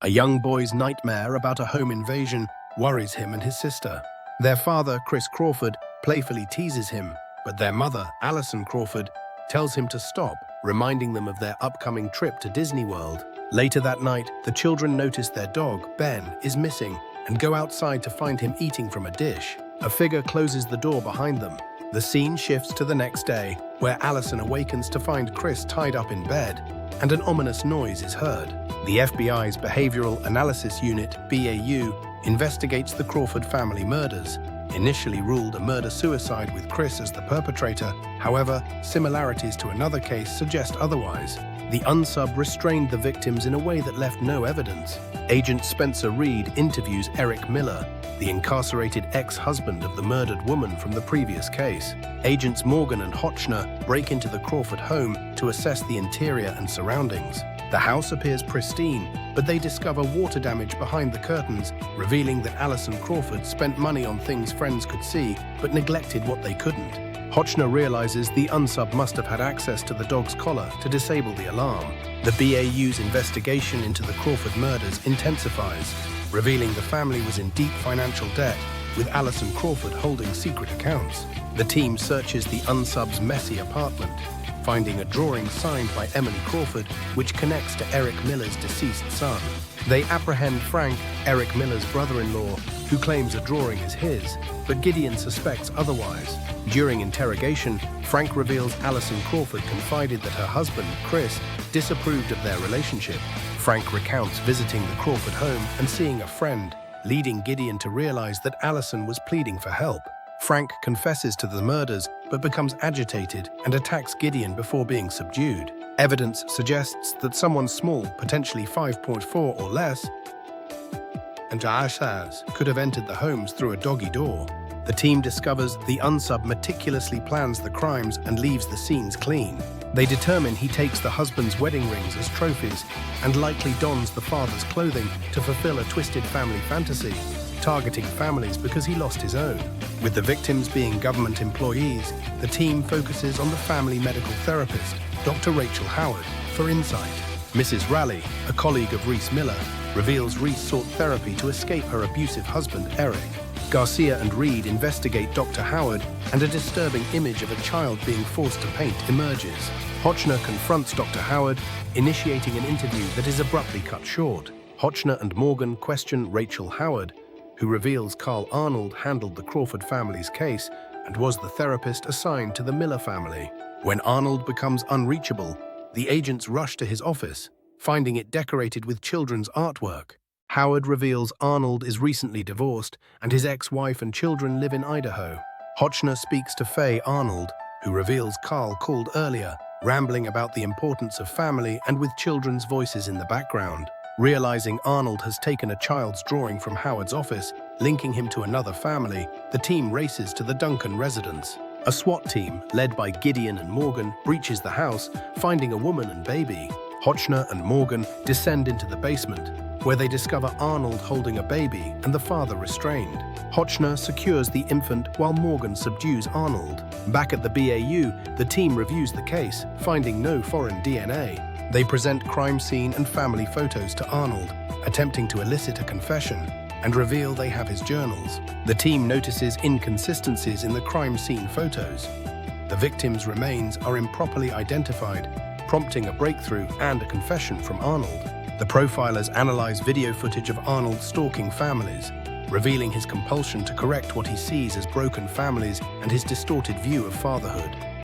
A young boy's nightmare about a home invasion worries him and his sister. Their father, Chris Crawford, playfully teases him, but their mother, Alison Crawford, tells him to stop, reminding them of their upcoming trip to Disney World. Later that night, the children notice their dog, Ben, is missing and go outside to find him eating from a dish. A figure closes the door behind them. The scene shifts to the next day, where Alison awakens to find Chris tied up in bed, and an ominous noise is heard. The FBI's Behavioral Analysis Unit, BAU, investigates the Crawford family murders. Initially ruled a murder-suicide with Chris as the perpetrator, however, similarities to another case suggest otherwise. The unsub restrained the victims in a way that left no evidence. Agent Spencer Reed interviews Eric Miller, the incarcerated ex-husband of the murdered woman from the previous case. Agents Morgan and Hotchner break into the Crawford home to assess the interior and surroundings. The house appears pristine, but they discover water damage behind the curtains, revealing that Alison Crawford spent money on things friends could see, but neglected what they couldn't. Hotchner realizes the unsub must have had access to the dog's collar to disable the alarm. The BAU's investigation into the Crawford murders intensifies, revealing the family was in deep financial debt, with Alison Crawford holding secret accounts. The team searches the unsub's messy apartment, finding a drawing signed by Emily Crawford, which connects to Eric Miller's deceased son. They apprehend Frank, Eric Miller's brother-in-law, who claims a drawing is his, but Gideon suspects otherwise. During interrogation, Frank reveals Alison Crawford confided that her husband, Chris, disapproved of their relationship. Frank recounts visiting the Crawford home and seeing a friend, leading Gideon to realize that Alison was pleading for help. Frank confesses to the murders, but becomes agitated and attacks Gideon before being subdued. Evidence suggests that someone small, potentially 5.4 or less, and Jaashaz could have entered the homes through a doggy door. The team discovers the unsub meticulously plans the crimes and leaves the scenes clean. They determine he takes the husband's wedding rings as trophies and likely dons the father's clothing to fulfill a twisted family fantasy, targeting families because he lost his own. With the victims being government employees, the team focuses on the family medical therapist, Dr. Rachel Howard, for insight. Mrs. Raleigh, a colleague of Reese Miller, reveals Reese sought therapy to escape her abusive husband, Eric. Garcia and Reed investigate Dr. Howard, and a disturbing image of a child being forced to paint emerges. Hotchner confronts Dr. Howard, initiating an interview that is abruptly cut short. Hotchner and Morgan question Rachel Howard, who reveals Carl Arnold handled the Crawford family's case and was the therapist assigned to the Miller family. When Arnold becomes unreachable, the agents rush to his office, finding it decorated with children's artwork. Howard reveals Arnold is recently divorced and his ex-wife and children live in Idaho. Hotchner speaks to Faye Arnold, who reveals Carl called earlier, rambling about the importance of family and with children's voices in the background. Realizing Arnold has taken a child's drawing from Howard's office, linking him to another family, the team races to the Duncan residence. A SWAT team, led by Gideon and Morgan, breaches the house, finding a woman and baby. Hotchner and Morgan descend into the basement, where they discover Arnold holding a baby and the father restrained. Hotchner secures the infant while Morgan subdues Arnold. Back at the BAU, the team reviews the case, finding no foreign DNA. They present crime scene and family photos to Arnold, attempting to elicit a confession, and reveal they have his journals. The team notices inconsistencies in the crime scene photos. The victim's remains are improperly identified, prompting a breakthrough and a confession from Arnold. The profilers analyze video footage of Arnold stalking families, revealing his compulsion to correct what he sees as broken families and his distorted view of fatherhood.